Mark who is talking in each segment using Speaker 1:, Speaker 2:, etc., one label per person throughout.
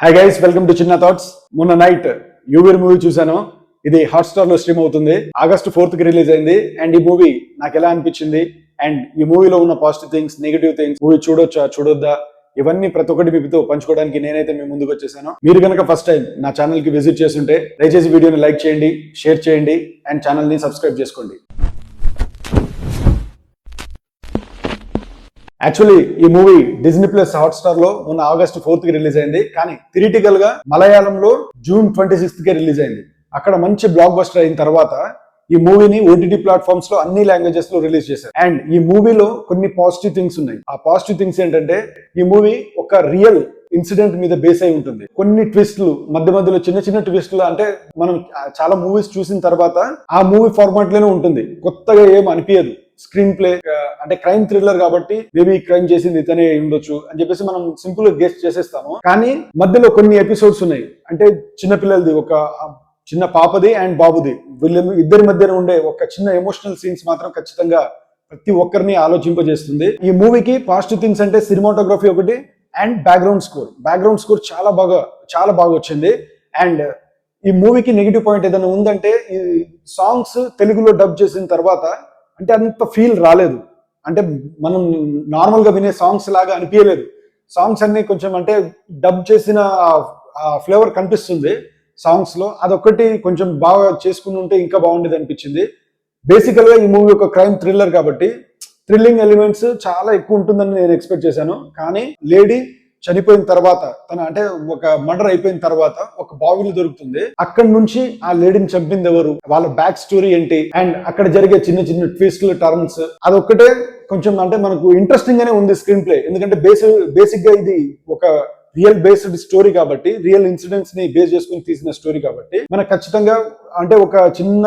Speaker 1: Hi guys, welcome to చిన్న thoughts. మొన్న night యూవీర్ movie చూసాను. ఇది హాట్స్టార్ లో స్ట్రీమ్ అవుతుంది. August 4th కి రిలీజ్ అయింది. అండ్ ఈ మూవీ నాకు ఎలా అనిపించింది, అండ్ ఈ మూవీలో ఉన్న positive things, negative things, movie చూడొచ్చా చూడొద్దా, ఇవన్నీ ప్రతి ఒక్కటి మీతో పంచుకోవడానికి నేనైతే మీ ముందుకు వచ్చేసాను. మీరు కనుక ఫస్ట్ టైం నా ఛానల్ కి విజిట్ చేస్తుంటే దయచేసి వీడియోని లైక్ చేయండి, షేర్ చేయండి అండ్ ఛానల్ ని సబ్స్క్రైబ్ చేసుకోండి. యాక్చువల్లీ ఈ మూవీ డిజ్నీ ప్లస్ హాట్స్టార్ లో మొన్న August 4th కి రిలీజ్ అయింది. కానీ థియేటికల్ గా మలయాళంలో June 26th కే రిలీజ్ అయింది. అక్కడ మంచి బ్లాక్ బస్టర్ అయిన తర్వాత ఈ మూవీని ఓటీటీ ప్లాట్ఫామ్స్ లో అన్ని లాంగ్వేజెస్ లో రిలీజ్ చేశారు. అండ్ ఈ మూవీలో కొన్ని పాజిటివ్ థింగ్స్ ఉన్నాయి. ఆ పాజిటివ్ థింగ్స్ ఏంటంటే ఈ మూవీ ఒక రియల్ ఇన్సిడెంట్ మీద బేస్ అయి ఉంటుంది. కొన్ని ట్విస్ట్లు మధ్యలో చిన్న చిన్న ట్విస్ట్లు, అంటే మనం చాలా మూవీస్ చూసిన తర్వాత ఆ మూవీ ఫార్మాట్ లోనే ఉంటుంది, కొత్తగా ఏం అనిపించదు. స్క్రీన్ ప్లే అంటే క్రైమ్ థ్రిల్లర్ కాబట్టి మేబీ క్రైమ్ చేసింది ఇతనే ఉండొచ్చు అని చెప్పేసి మనం సింపుల్ గా గెస్ట్ చేసేస్తాము. కానీ మధ్యలో కొన్ని ఎపిసోడ్స్ ఉన్నాయి, అంటే చిన్నపిల్లలది, ఒక చిన్న పాపది అండ్ బాబుది, వీళ్ళ ఇద్దరి మధ్యన ఉండే ఒక చిన్న ఎమోషనల్ సీన్స్ మాత్రం ఖచ్చితంగా ప్రతి ఒక్కరిని ఆలోచింపజేస్తుంది. ఈ మూవీకి పాజిటివ్ థింగ్స్ అంటే సినిమాటోగ్రఫీ ఒకటి అండ్ బ్యాక్గ్రౌండ్ స్కోర్ చాలా బాగా వచ్చింది. అండ్ ఈ మూవీకి నెగిటివ్ పాయింట్ ఏదైనా ఉందంటే ఈ సాంగ్స్ తెలుగులో డబ్ చేసిన తర్వాత అంటే అంత ఫీల్ రాలేదు. అంటే మనం నార్మల్ గా వినే సాంగ్స్ లాగా అనిపించలేదు. సాంగ్స్ అన్ని కొంచెం అంటే డబ్ చేసిన ఫ్లేవర్ కనిపిస్తుంది సాంగ్స్ లో. అదొక్కటి కొంచెం బాగా చేసుకుని ఉంటే ఇంకా బాగుండేది అనిపించింది. బేసికల్ గా ఈ మూవీ ఒక క్రైమ్ థ్రిల్లర్ కాబట్టి థ్రిల్లింగ్ ఎలిమెంట్స్ చాలా ఎక్కువ ఉంటుందని నేను ఎక్స్పెక్ట్ చేశాను. కానీ లేడీ చనిపోయిన తర్వాత, తన అంటే ఒక మర్డర్ అయిపోయిన తర్వాత ఒక బావిలు దొరుకుతుంది. అక్కడి నుంచి ఆ లేడీని చంపింది ఎవరు, వాళ్ళ బ్యాక్ స్టోరీ ఏంటి, అండ్ అక్కడ జరిగే చిన్న చిన్న ట్విస్ట్లు, టర్న్స్, అదొక్కటే కొంచెం అంటే మనకు ఇంట్రెస్టింగ్ గానే ఉంది స్క్రీన్ ప్లే. ఎందుకంటే బేసిక్ గా ఇది ఒక రియల్ బేస్డ్ స్టోరీ కాబట్టి, రియల్ ఇన్సిడెంట్స్ ని బేస్ చేసుకుని తీసిన స్టోరీ కాబట్టి మనకు ఖచ్చితంగా అంటే ఒక చిన్న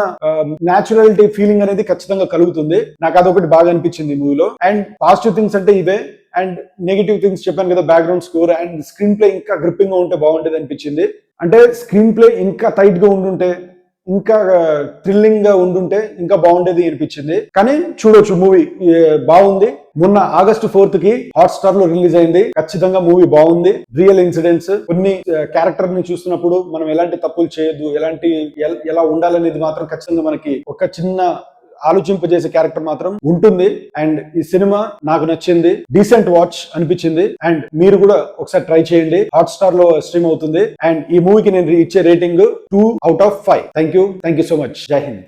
Speaker 1: న్యాచురాలిటీ ఫీలింగ్ అనేది ఖచ్చితంగా కలుగుతుంది. నాకు అదొకటి బాగా అనిపించింది ఈ మూవీలో. అండ్ పాజిటివ్ థింగ్స్ అంటే ఇవే. అండ్ నెగిటివ్ థింగ్స్ చెప్పాను కదా, background score and screen play ఇంకా గ్రిప్పింగ్ గా ఉంటే బాగుంటది అనిపించింది. అంటే స్క్రీన్ ప్లే ఇంకా టైట్ గా ఉండుంటే, ఇంకా థ్రిల్లింగ్ గా ఉండుంటే ఇంకా బాగుండేది అనిపించింది. కానీ చూడొచ్చు, మూవీ బాగుంది. మొన్న August 4th కి హాట్స్టార్ లో రిలీజ్ అయింది. ఖచ్చితంగా మూవీ బాగుంది. రియల్ ఇన్సిడెంట్స్, కొన్ని క్యారెక్టర్ ని చూస్తున్నప్పుడు మనం ఎలాంటి తప్పులు చేయొద్దు, ఎలా ఉండాలనేది మాత్రం ఖచ్చితంగా మనకి ఒక చిన్న ఆలోచింపజేసే క్యారెక్టర్ మాత్రం ఉంటుంది. అండ్ ఈ సినిమా నాకు నచ్చింది, డీసెంట్ వాచ్ అనిపించింది. అండ్ మీరు కూడా ఒకసారి ట్రై చేయండి, హాట్స్టార్ లో స్ట్రీమ్ అవుతుంది. అండ్ ఈ మూవీకి నేను ఇచ్చే rating 2 out of 5. Thank you so much. జై హింద్.